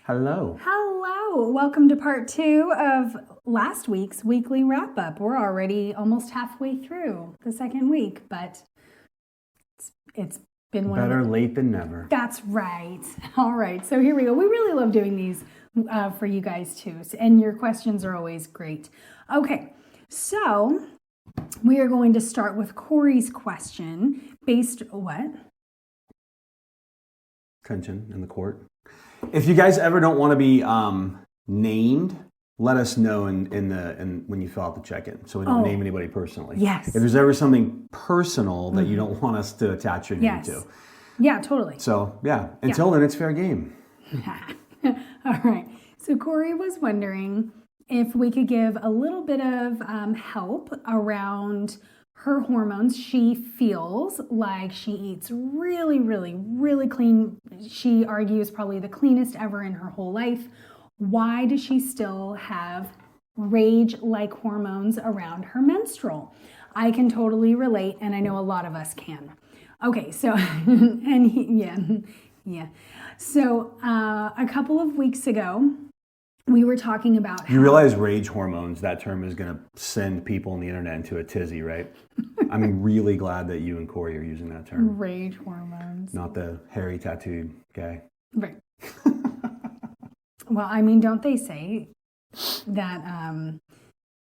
Hello. Hello. Welcome to part 2 of last week's weekly wrap-up. We're already almost halfway through the second week, but it's been one Better late than never. That's right. All right. So here we go. We really love doing these for you guys too. And your questions are always great. Okay. So we are going to start with Corey's question based what? Tension in the court. If you guys ever don't want to be named, let us know in when you fill out the check-in, so we don't name anybody personally. Yes. If there's ever something personal that you don't want us to attach your name to. Yeah, totally. So yeah, until then, it's fair game. All right. So Corey was wondering if we could give a little bit of help around her hormones. She feels like she eats really, really, really clean. She argues probably the cleanest ever in her whole life. Why does she still have rage-like hormones around her menstrual? I can totally relate, and I know a lot of us can. Okay, so, yeah. So a couple of weeks ago, we were talking about You realize rage hormones, that term is going to send people on the internet into a tizzy, right? I'm really glad that you and Corey are using that term. Rage hormones. Not the hairy tattooed guy. Right. Well, I mean, don't they say that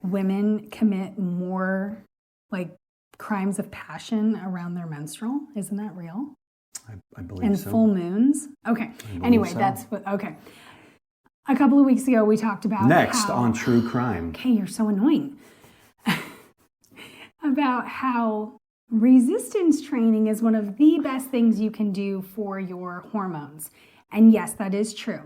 women commit more like crimes of passion around their menstrual? Isn't that real? I believe and so. Full moons? Okay. Anyway, so. That's what, okay. A couple of weeks ago, we talked about Next on True Crime. Okay, you're so annoying. About how resistance training is one of the best things you can do for your hormones. And yes, that is true.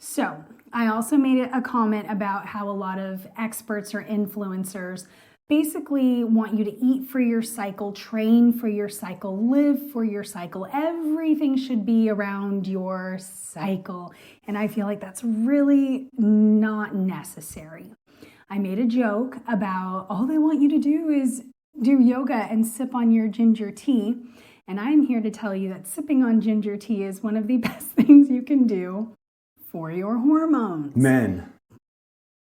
So I also made a comment about how a lot of experts or influencers basically want you to eat for your cycle, train for your cycle, live for your cycle. Everything should be around your cycle. And I feel like that's really not necessary. I made a joke about all they want you to do is do yoga and sip on your ginger tea. And I'm here to tell you that sipping on ginger tea is one of the best things you can do for your hormones. Men,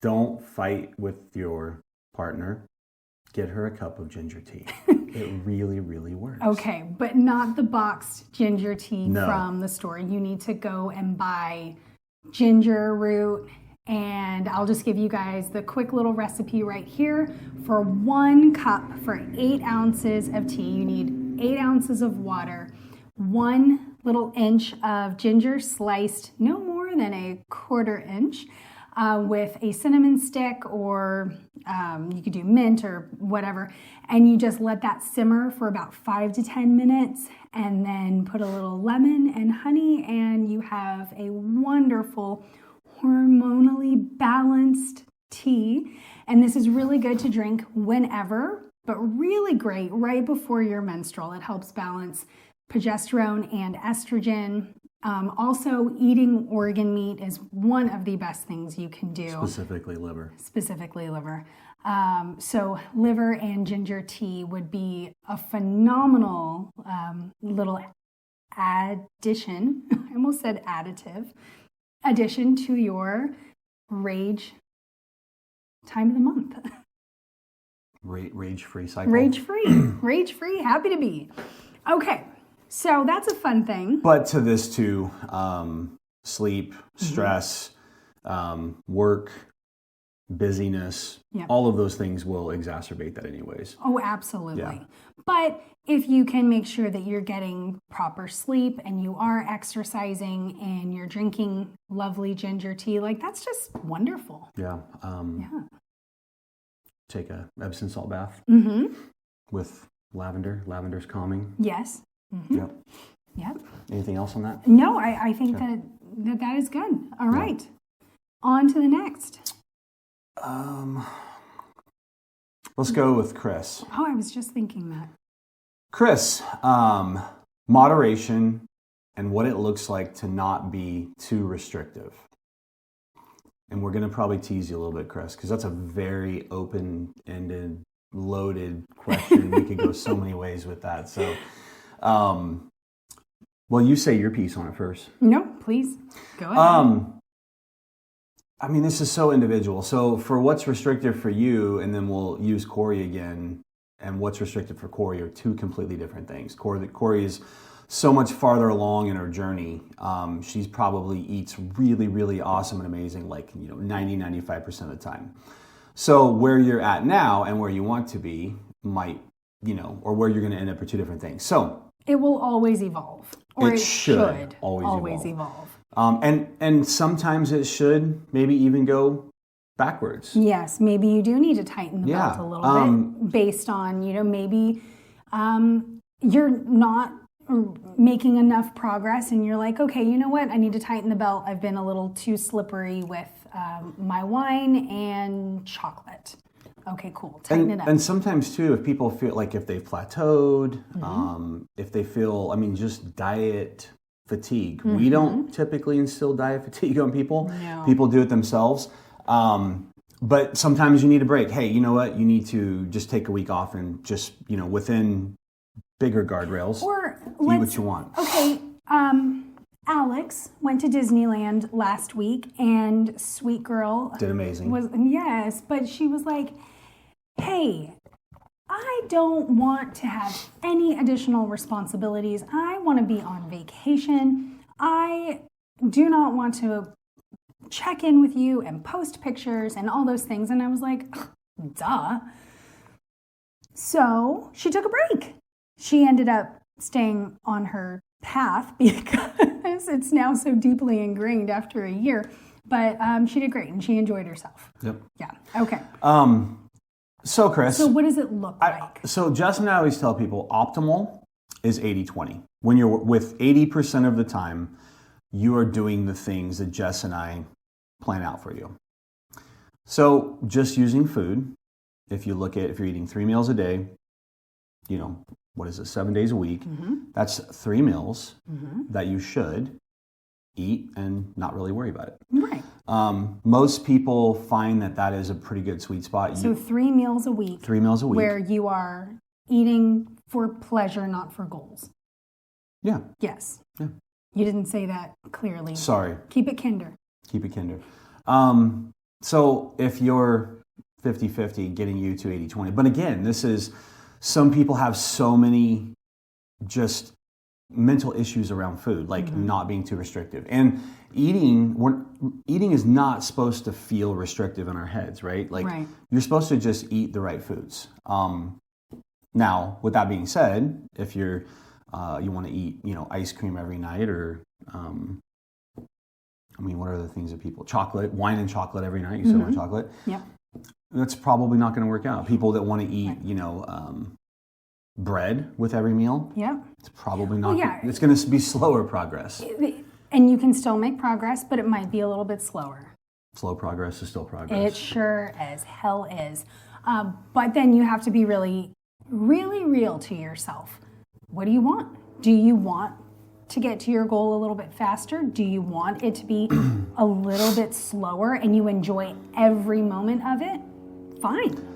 don't fight with your partner. Get her a cup of ginger tea. It really, really works. Okay, but not the boxed ginger tea No. from the store. You need to go and buy ginger root. And I'll just give you guys the quick little recipe right here. For 1 cup for 8 ounces of tea, you need 8 ounces of water, 1 little inch of ginger sliced, no more than a 1/4 inch, with a cinnamon stick, or you could do mint or whatever. And you just let that simmer for about 5 to 10 minutes, and then put a little lemon and honey, and you have a wonderful hormonally balanced tea. And this is really good to drink whenever, but really great right before your menstrual. It helps balance progesterone and estrogen. Also, eating organ meat is one of the best things you can do. Specifically liver. So liver and ginger tea would be a phenomenal little addition. I almost said additive. Addition to your rage time of the month. Rage-free cycle. Rage-free, happy to be. Okay, so that's a fun thing. But to this too, sleep, stress, work, busyness, all of those things will exacerbate that anyways. Oh, absolutely. Yeah. But if you can make sure that you're getting proper sleep and you are exercising and you're drinking lovely ginger tea, like that's just wonderful. Yeah. Take a Epsom salt bath with lavender. Lavender's calming. Yes. Yep. Anything else on that? No, I think that is good. All right. On to the next. Let's go with Chris. Oh, I was just thinking that. Chris, moderation and what it looks like to not be too restrictive. And we're going to probably tease you a little bit, Chris, because that's a very open-ended, loaded question. We could go so many ways with that. So, well, you say your piece on it first. No, please. Go ahead. I mean, this is so individual. So for what's restrictive for you, and then we'll use Corey again, and what's restricted for Corey are two completely different things. Corey is so much farther along in her journey. She's probably eats really, really awesome and amazing, like 95% of the time. So where you're at now and where you want to be might, or where you're going to end up are two different things. So it will always evolve, or it should always evolve. And sometimes it should maybe even go backwards. Yes, maybe you do need to tighten the belt a little bit based on, maybe you're not making enough progress and you're like, okay, you know what? I need to tighten the belt. I've been a little too slippery with my wine and chocolate. Okay, cool. Tighten it up. And sometimes too, if people feel like if they've plateaued, if they feel, just diet fatigue. We don't typically instill diet fatigue on people. No. People do it themselves. But sometimes you need a break. Hey, you know what? You need to just take a week off and just, within bigger guardrails, or eat what you want. Okay, Alex went to Disneyland last week, and sweet girl did amazing. Yes, but she was like, hey, I don't want to have any additional responsibilities. I want to be on vacation. I do not want to check in with you and post pictures and all those things. And I was like, duh. So she took a break. She ended up staying on her path because it's now so deeply ingrained after a year. But she did great and she enjoyed herself. Yep. Yeah. Okay. So Chris. So what does it look like? So Jess and I always tell people optimal is 80-20. When you're with 80% of the time, you are doing the things that Jess and I plan out for you. So just using food, if you're eating 3 meals a day, what is it, 7 days a week, that's 3 meals that you should eat and not really worry about it. Right. Most people find that is a pretty good sweet spot. So 3 meals a week. 3 meals a week. Where you are eating for pleasure, not for goals. Yeah. Yes. Yeah. You didn't say that clearly. Sorry. Keep it kinder. Keep it kinder. So if you're 50-50, getting you to 80-20. But again, some people have so many just mental issues around food, like not being too restrictive. And eating is not supposed to feel restrictive in our heads, right? Like you're supposed to just eat the right foods. Now, with that being said, if you want to eat, ice cream every night, or what are the things that people, wine and chocolate every night, you still want chocolate. Yep. That's probably not going to work out. People that want to eat, bread with every meal. Yep. It's probably not. It's going to be slower progress. And you can still make progress, but it might be a little bit slower. Slow progress is still progress. It sure as hell is. But then you have to be really, really real to yourself. What do you want? Do you want to get to your goal a little bit faster? Do you want it to be a little bit slower and you enjoy every moment of it? Fine.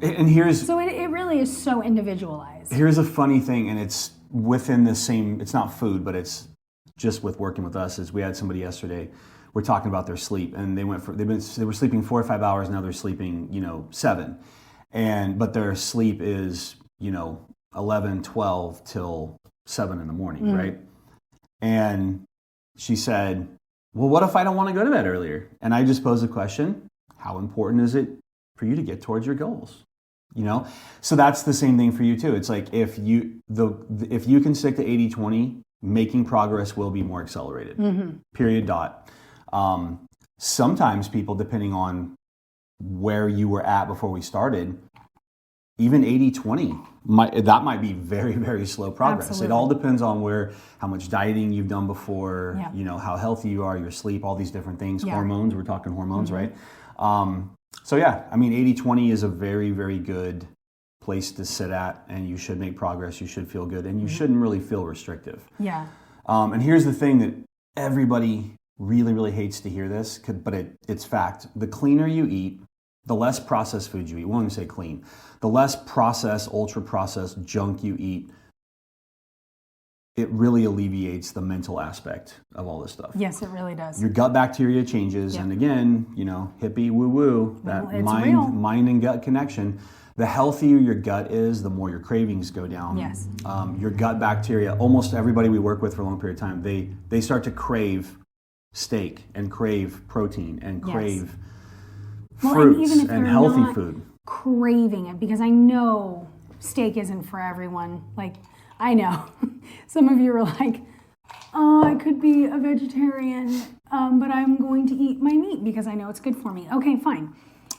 And so it really is so individualized. Here's a funny thing, and it's within the same, it's not food, but it's just with working with us, is we had somebody yesterday, we're talking about their sleep, and they were sleeping 4 or 5 hours, now they're sleeping, 7. But their sleep is, 11, 12 till 7 in the morning, right? And she said, well, what if I don't want to go to bed earlier? And I just posed the question, how important is it for you to get towards your goals? So that's the same thing for you too. It's like if you can stick to 80-20, making progress will be more accelerated. Period. Sometimes people, depending on where you were at before we started, even 80-20 might be very, very slow progress. Absolutely. It all depends on how much dieting you've done before, how healthy you are, your sleep, all these different things, hormones. We're talking hormones, right? So 80-20 is a very, very good place to sit at, and you should make progress. You should feel good, and you shouldn't really feel restrictive. Yeah. And here's the thing that everybody really, really hates to hear this, but it's fact. The cleaner you eat, the less processed food you eat. We won't even say clean. The less processed, ultra-processed junk you eat, it really alleviates the mental aspect of all this stuff. Yes, it really does. Your gut bacteria changes, and again, hippie woo-woo, that mind and gut connection. The healthier your gut is, the more your cravings go down. Yes. Your gut bacteria, almost everybody we work with for a long period of time, they start to crave steak and crave protein and crave fruits and healthy food. Craving it, because I know steak isn't for everyone. Like, I know some of you are like, oh, I could be a vegetarian, but I'm going to eat my meat because I know it's good for me. Okay, fine.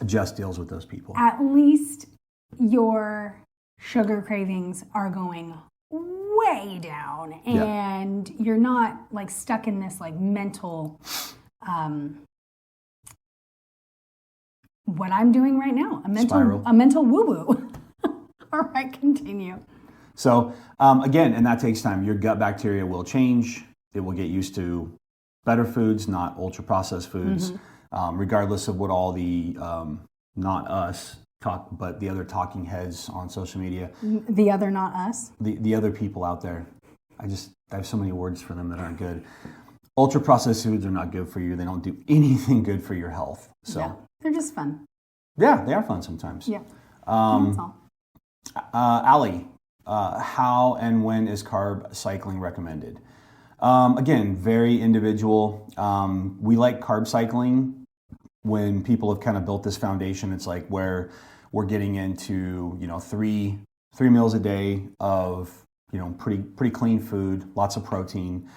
Just deals with those people. At least your sugar cravings are going way down, and you're not like stuck in this like mental, what I'm doing right now, a mental woo-woo. All right, continue. So again, and that takes time. Your gut bacteria will change. It will get used to better foods, not ultra-processed foods, regardless of what all the, not us, but the other talking heads on social media. The other not us? The other people out there. I have so many words for them that aren't good. Ultra-processed foods are not good for you. They don't do anything good for your health. So they're just fun. Yeah, they are fun sometimes. Yeah, that's all. Allie, how and when is carb cycling recommended? Again, very individual. We like carb cycling when people have kind of built this foundation. It's like where we're getting into, three meals a day of, pretty clean food, lots of protein.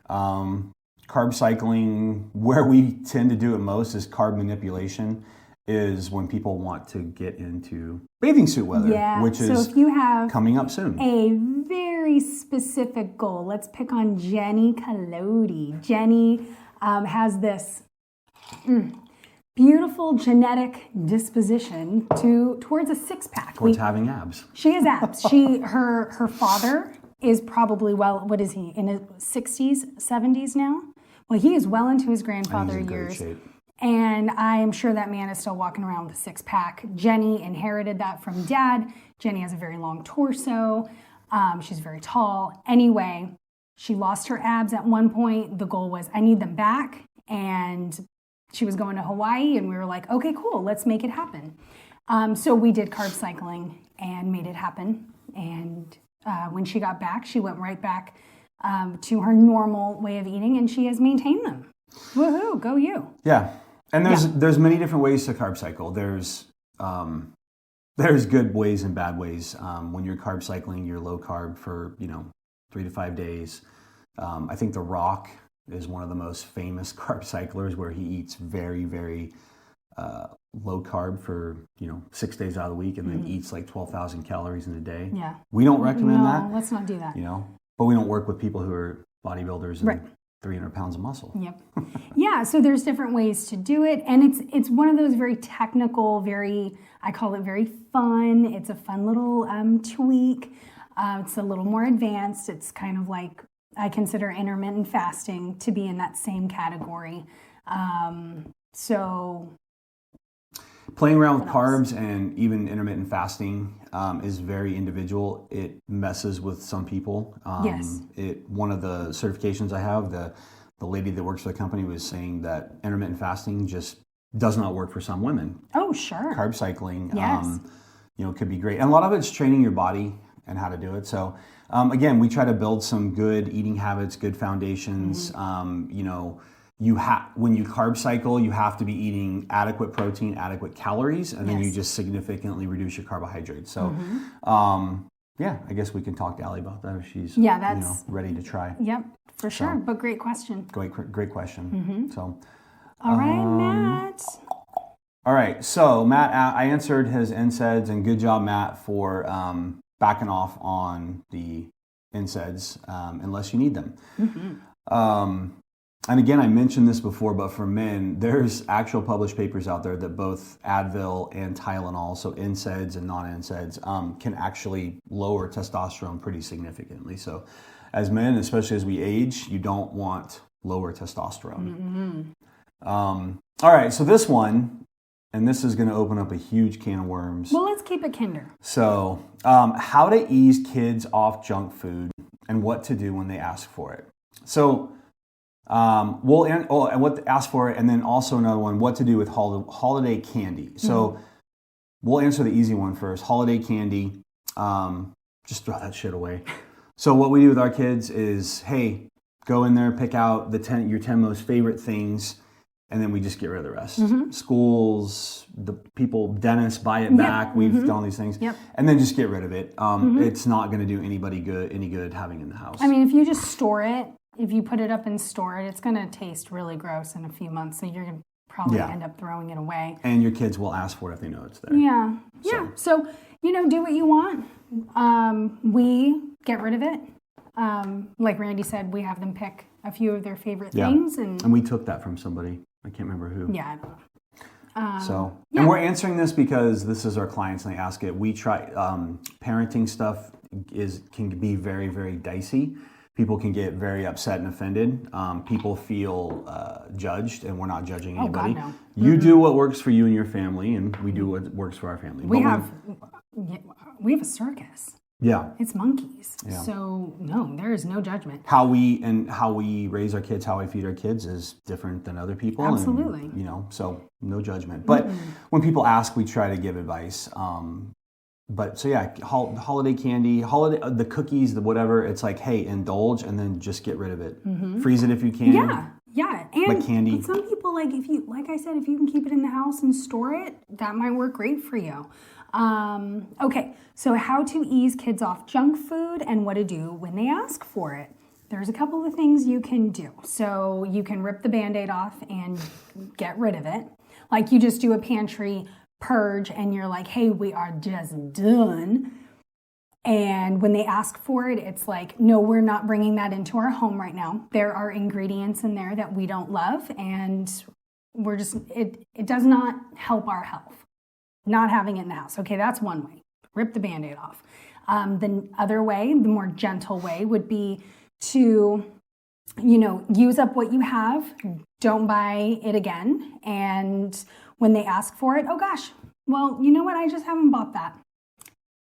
Carb cycling, where we tend to do it most is carb manipulation, is when people want to get into bathing suit weather, which is if you have coming up soon. A very specific goal. Let's pick on Jenny Kalodi. Jenny has this beautiful genetic disposition towards a six-pack. Towards having abs. She has abs. Her father is probably, what is he, in his 60s, 70s now? Well, he is well into his grandfather years. Great shape. And I am sure that man is still walking around with a six-pack. Jenny inherited that from dad. Jenny has a very long torso. She's very tall. Anyway, she lost her abs at one point. The goal was, I need them back. And she was going to Hawaii, and we were like, okay, cool, let's make it happen. So we did carb cycling and made it happen. And when she got back, she went right back to her normal way of eating, and she has maintained them. Woohoo, go you. Yeah. And there's many different ways to carb cycle. There's good ways and bad ways. When you're carb cycling, you're low carb for 3 to 5 days. I think The Rock is one of the most famous carb cyclers, where he eats very, very low carb for 6 days out of the week, and then eats like 12,000 calories in a day. Yeah, we don't recommend that. Let's not do that. But we don't work with people who are bodybuilders and 300 pounds of muscle. Yep. Yeah, so there's different ways to do it. And it's one of those very technical, I call it very fun. It's a fun little tweak. It's a little more advanced. It's kind of like, I consider intermittent fasting to be in that same category. So playing around with carbs and even intermittent fasting is very individual. It messes with some people. Yes. One of the certifications I have, the lady that works for the company was saying that intermittent fasting just does not work for some women. Oh, sure. Carb cycling, yes. Could be great. And a lot of it's training your body and how to do it. So again, we try to build some good eating habits, good foundations. When you carb cycle, you have to be eating adequate protein, adequate calories, and then you just significantly reduce your carbohydrates. So, I guess we can talk to Allie about that if she's ready to try. Yep, for sure. But great question. Great question. So, all right, Matt. All right, so Matt, I answered his NSAIDs, and good job, Matt, for backing off on the NSAIDs unless you need them. And again, I mentioned this before, but for men, there's actual published papers out there that both Advil and Tylenol, so NSAIDs and non-NSAIDs, can actually lower testosterone pretty significantly. So as men, especially as we age, you don't want lower testosterone. All right, so this one, and this is going to open up a huge can of worms. Well, let's keep it kinder. So how to ease kids off junk food and what to do when they ask for it. So and what to ask for it, and then also another one, what to do with holiday candy. So we'll answer the easy one first. Holiday candy, just throw that shit away. So what we do with our kids is, hey, go in there, pick out your 10 most favorite things, and then we just get rid of the rest. Schools, the people, dentists buy it back. We've done all these things. And then just get rid of it. It's not going to do anybody any good having it in the house. I mean, if you just store it, if you put it up and store it, it's going to taste really gross in a few months. So you're going to probably end up throwing it away. And your kids will ask for it if they know it's there. Yeah. So, do what you want. We get rid of it. Like Randy said, we have them pick a few of their favorite things. And we took that from somebody. I can't remember who. Yeah, I don't know. And we're answering this because this is our clients and they ask it. We try, parenting stuff can be very, very dicey. People can get very upset and offended. People feel judged, and we're not judging anybody. God, no. You do what works for you and your family, and we do what works for our family. We have a circus. Yeah. It's monkeys. Yeah. So no, there is no judgment. How we raise our kids, how we feed our kids is different than other people. Absolutely. And, so no judgment. But when people ask, we try to give advice. But so yeah, holiday candy, the cookies, the whatever, it's like, hey, indulge and then just get rid of it. Freeze it if you can. Yeah. And like candy. Some people, like I said, if you can keep it in the house and store it, that might work great for you. Okay, so how to ease kids off junk food and what to do when they ask for it. There's a couple of things you can do. So you can rip the Band-Aid off and get rid of it. Like you just do a pantry purge and you're like, hey, we are just done. And when they ask for it, it's like, no, we're not bringing that into our home right now. There are ingredients in there that we don't love, and it does not help our health, not having it in the house. Okay, that's one way. Rip the Band-Aid off. The other way, the more gentle way, would be to, use up what you have. Don't buy it again. And when they ask for it, oh gosh, well, you know what? I just haven't bought that.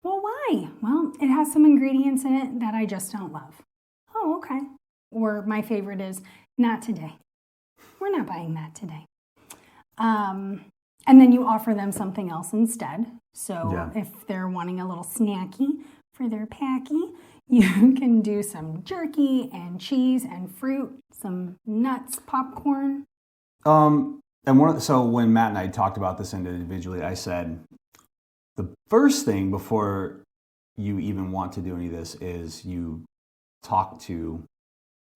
Well, why? Well, it has some ingredients in it that I just don't love. Oh, okay. Or my favorite is, not today. We're not buying that today. And then you offer them something else instead. So if they're wanting a little snacky for their packy, you can do some jerky and cheese and fruit, some nuts, popcorn. So when Matt and I talked about this individually, I said, the first thing before you even want to do any of this is you talk to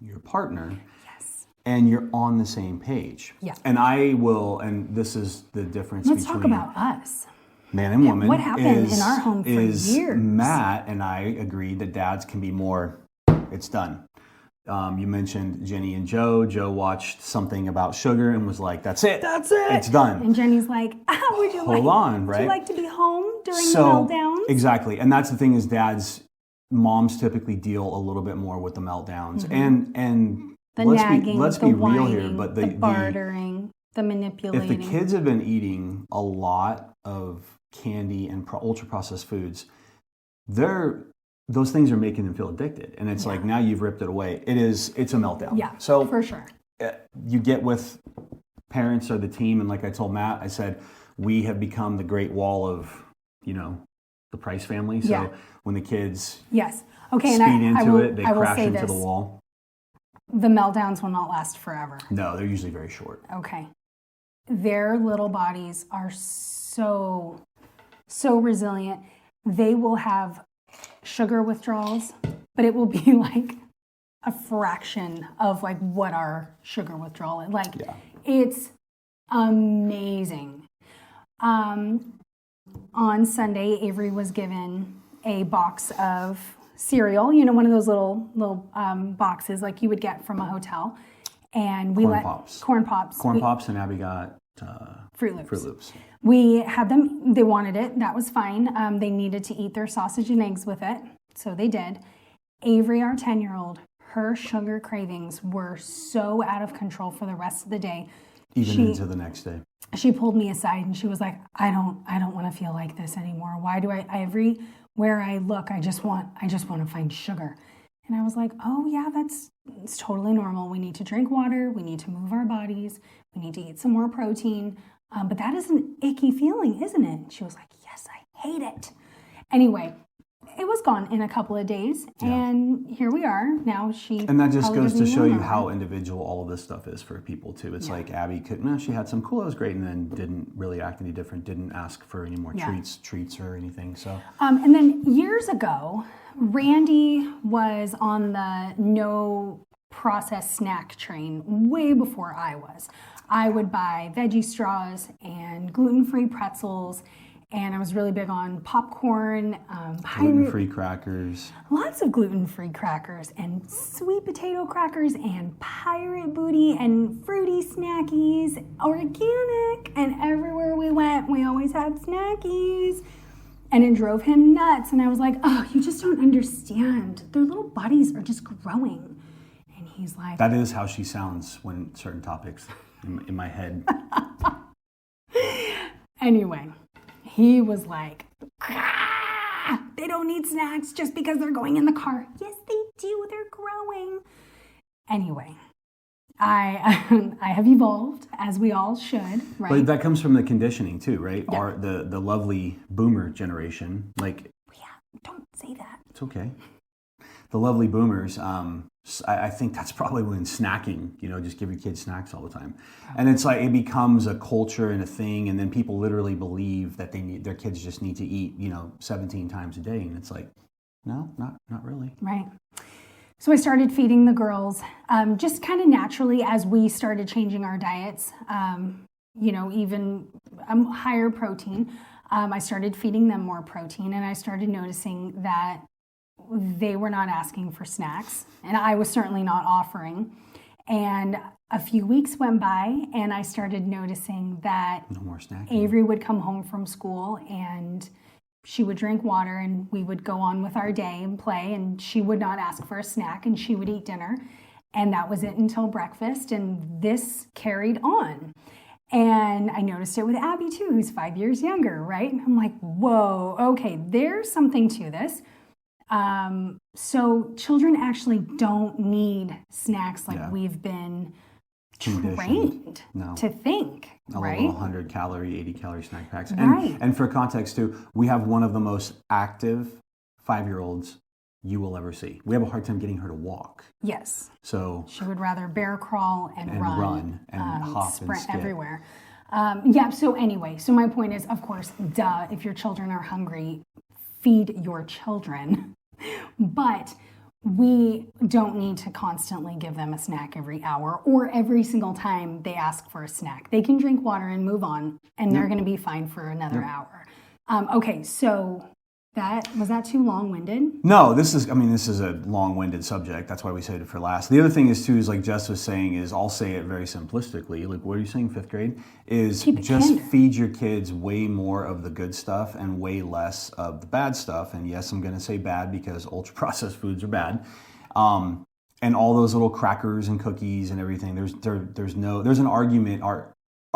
your partner. Yes. And you're on the same page. Yeah. And I will, and this is the difference Let's talk about us. Man and woman. What happened in our home for years? Matt and I agreed that dads can be more, it's done. You mentioned Jenny and Joe. Joe watched something about sugar and was like, that's it. That's it. It's done. And Jenny's like, would you like to be home during the meltdowns? Exactly. And that's the thing is moms typically deal a little bit more with the meltdowns. And the nagging, let's be real here, but the bartering, the manipulating. If the kids have been eating a lot of candy and ultra-processed foods, those things are making them feel addicted. And it's like, now you've ripped it away. It's a meltdown. Yeah, so for sure. You get with parents or the team, and like I told Matt, I said, we have become the great wall of, the Price family. So when the kids speed into it, they crash into the wall. The meltdowns will not last forever. No, they're usually very short. Okay. Their little bodies are so resilient. They will have sugar withdrawals, but it will be like a fraction of like what our sugar withdrawal is. Like, it's amazing. On Sunday, Avery was given a box of cereal, one of those little boxes like you would get from a hotel. And we Corn Pops, and Abby got Fruit Loops. Fruit Loops. We had them, they wanted it, that was fine. They needed to eat their sausage and eggs with it, so they did. Avery, our 10-year-old, her sugar cravings were so out of control for the rest of the day. Even into the next day. She pulled me aside and she was like, I don't want to feel like this anymore. Why do everywhere I look, I just want to find sugar. And I was like, oh yeah, it's totally normal. We need to drink water. We need to move our bodies. We need to eat some more protein. But that is an icky feeling, isn't it? She was like, yes, I hate it. Anyway, it was gone in a couple of days, and here we are. Now and that just goes to show you how individual all of this stuff is for people too. It's like Abby she had some cool, it was great, and then didn't really act any different, didn't ask for any more treats or anything. So and then years ago, Randy was on the no processed snack train way before I was. I would buy veggie straws and gluten-free pretzels, and I was really big on popcorn, gluten-free crackers. Lots of gluten-free crackers and sweet potato crackers and pirate booty and fruity snackies, organic. And everywhere we went, we always had snackies. And it drove him nuts. And I was like, oh, you just don't understand. Their little bodies are just growing. And he's like... That is how she sounds when certain topics in my head. Anyway, he was like, they don't need snacks just because they're going in the car. Yes, they do. They're growing. Anyway, I have evolved, as we all should, right? But that comes from the conditioning too, right? Yeah. The lovely boomer generation, like... Yeah, don't say that. It's okay. The lovely boomers, I think that's probably when snacking, just give your kids snacks all the time. And it's like, it becomes a culture and a thing, and then people literally believe that their kids just need to eat, 17 times a day. And it's like, no, not really. Right. So I started feeding the girls just kind of naturally as we started changing our diets, even higher protein. I started feeding them more protein, and I started noticing that they were not asking for snacks, and I was certainly not offering. And a few weeks went by, and I started noticing that no more snacking. Avery would come home from school, and she would drink water, and we would go on with our day and play, and she would not ask for a snack, and she would eat dinner. And that was it until breakfast, and this carried on. And I noticed it with Abby too, who's 5 years younger, right? I'm like, whoa, okay, there's something to this. So children actually don't need snacks like we've been trained to think, right? A little 100-calorie, 80-calorie snack packs. And for context too, we have one of the most active 5-year-olds you will ever see. We have a hard time getting her to walk. Yes. So she would rather bear crawl and run and hop sprint and skip everywhere. So anyway, so my point is, of course, if your children are hungry, feed your children. But we don't need to constantly give them a snack every hour or every single time they ask for a snack. They can drink water and move on, and they're going to be fine for another hour. Okay, so was that too long-winded? No, this is a long-winded subject. That's why we saved it for last. The other thing is too, is like Jess was saying, I'll say it very simplistically. Like, what are you saying, 5th grade? Is just tender. Feed your kids way more of the good stuff and way less of the bad stuff. And yes, I'm going to say bad because ultra-processed foods are bad. And all those little crackers and cookies and everything. There's an argument. Are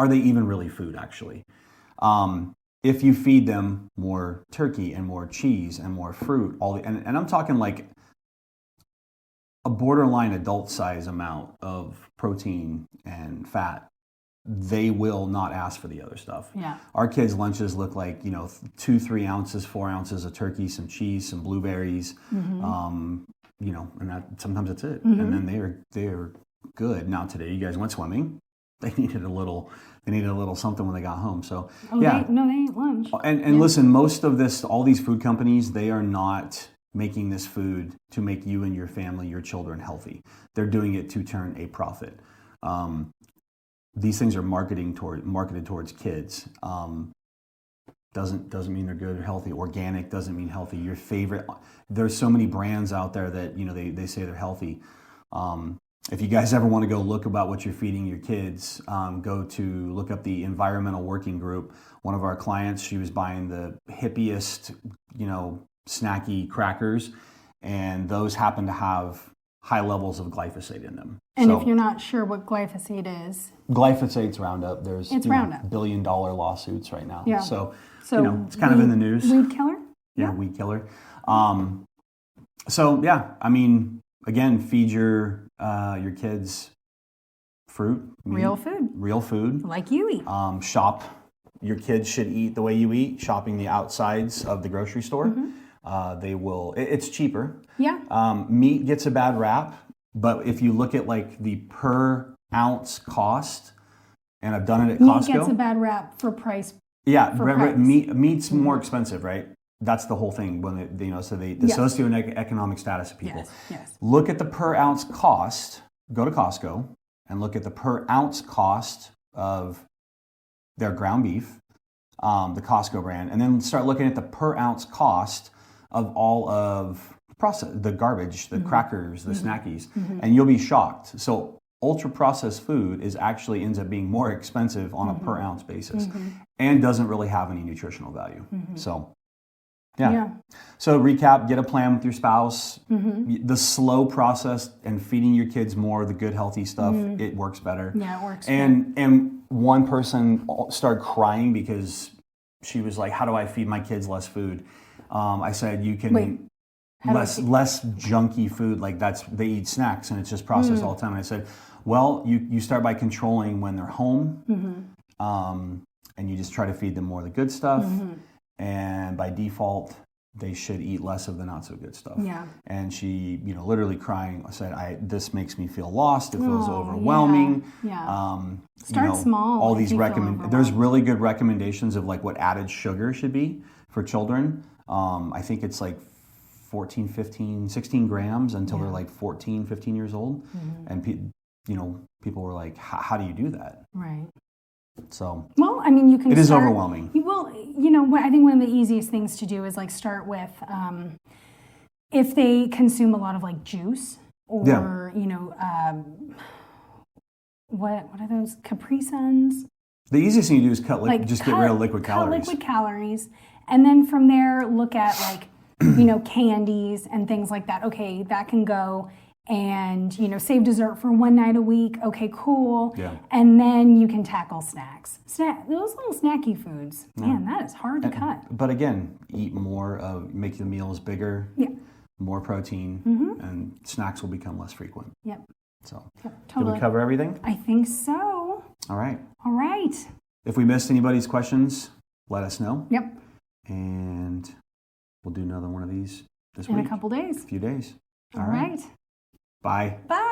they even really food, actually? If you feed them more turkey and more cheese and more fruit, and I'm talking like a borderline adult size amount of protein and fat, they will not ask for the other stuff. Yeah. Our kids' lunches look like 2-3 ounces, 4 ounces of turkey, some cheese, some blueberries, and sometimes that's it. Mm-hmm. And then they are good. Now today, you guys went swimming. They needed a little something when they got home. So they ate lunch. And listen, most of this, all these food companies, they are not making this food to make you and your family, your children healthy. They're doing it to turn a profit. These things are marketed towards kids. Doesn't mean they're good or healthy. Organic doesn't mean healthy. Your favorite. There's so many brands out there that they say they're healthy. If you guys ever want to go look about what you're feeding your kids, look up the Environmental Working Group. One of our clients, she was buying the hippiest, snacky crackers, and those happen to have high levels of glyphosate in them. And if you're not sure what glyphosate is, glyphosate's Roundup. There's Roundup. billion-dollar lawsuits right now. Yeah. So it's kind of in the news. Weed killer. Yeah, weed killer. So yeah, I mean, again, feed your kids fruit, meat, real food, like you eat. Shop. Your kids should eat the way you eat. Shopping the outsides of the grocery store, they will. It's cheaper. Yeah. Meat gets a bad rap, but if you look at like the per ounce cost, and I've done it at Costco. Meat gets a bad rap for price. Yeah, meat's more expensive, right? That's the whole thing. When the socioeconomic status of people. Yes. Look at the per ounce cost. Go to Costco and look at the per ounce cost of their ground beef, the Costco brand, and then start looking at the per ounce cost of all of the garbage, the crackers, the snackies, and you'll be shocked. So ultra processed food actually ends up being more expensive on a per ounce basis and doesn't really have any nutritional value. So yeah. So recap, get a plan with your spouse. The slow process and feeding your kids more of the good healthy stuff, it works better. Yeah, it works. And one person started crying because she was like, how do I feed my kids less food? I said, you can less junky food, like they eat snacks and it's just processed all the time. And I said, well, you start by controlling when they're home, and you just try to feed them more of the good stuff. And by default, they should eat less of the not so good stuff. Yeah. And she, literally crying, said, this makes me feel lost. It feels overwhelming. Yeah. Start small. All these there's really good recommendations of like what added sugar should be for children. I think it's like 14, 15, 16 grams until they're like 14, 15 years old. And people were like, how do you do that? Right. So, well, I mean, you can. It is overwhelming. Well, I think one of the easiest things to do is like start with if they consume a lot of like juice or what are those Capri Suns? The easiest thing to do is get rid of liquid calories. Cut liquid calories, and then from there look at like candies and things like that. Okay, that can go. And save dessert for one night a week. Okay, cool. Yeah. And then you can tackle snacks. Those little snacky foods. Yeah. Man, that is hard to cut. But again, eat more make the meals bigger. Yeah. More protein, and snacks will become less frequent. Yep. So, totally. Did we cover everything? I think so. All right. If we missed anybody's questions, let us know. Yep. And we'll do another one of these this in week. a couple days. A few days. All right. Bye. Bye.